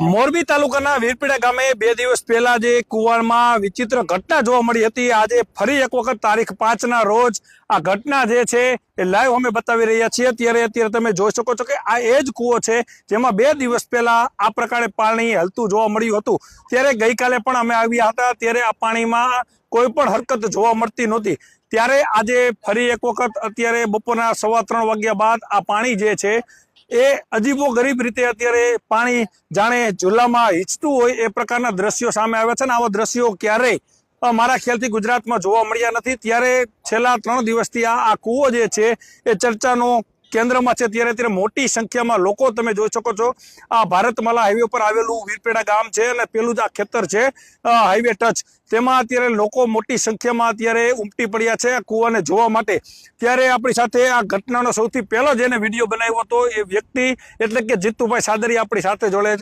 મોરબી તાલુકાના વીરપીડા ગામે 2 દિવસ પહેલા જે કુવામાં વિચિત્ર ઘટના જોવા મળી હતી, આજે ફરી એક વખત તારીખ 5 ના રોજ આ ઘટના જે છે એ લાઈવ અમે બતાવી રહ્યા છીએ। અત્યારે તમે જોઈ શકો છો કે આ એ જ કૂવો છે જેમાં 2 દિવસ પહેલા આ પ્રકારે પાણી હલતું જોવા મળ્યું હતું। ત્યારે ગઈકાલે પણ અમે આવ્યા હતા, ત્યારે આ પાણીમાં કોઈ પણ હરકત જોવા મળતી નહોતી। ત્યારે આજે ફરી એક વખત અત્યારે બપોરના 3:15 વાગ્યા બાદ આ પાણી જે છે એ અજીબો ગરીબ રીતે અત્યારે પાણી જાણે ઝૂલામાં હિંચતું હોય એ પ્રકારના દ્રશ્યો સામે આવ્યા છે ને આવા દ્રશ્યો ક્યારેય મારા ખ્યાલથી ગુજરાતમાં જોવા મળ્યા નથી। ત્યારે છેલ્લા 3 દિવસથી આ કૂવો જે છે એ ચર્ચાનો કેન્દ્રમાં છે। ત્યારે મોટી સંખ્યામાં લોકો તમે જોઈ શકો છો। આ ભારતમાલા હાઈવે પર આવેલું વીરપેડા ગામ છે અને પેલું જ આ ખેતર છે હાઈવે ટચ, તેમાં અત્યારે લોકો મોટી સંખ્યામાં અત્યારે ઉમટી પડ્યા છે આ કૂવાને જોવા માટે। ત્યારે આપણી સાથે આ ઘટનાનો સૌથી પહેલો જેને વિડીયો બનાવ્યો હતો એ વ્યક્તિ એટલે કે જીતુભાઈ સાદરિયા આપણી સાથે જોડે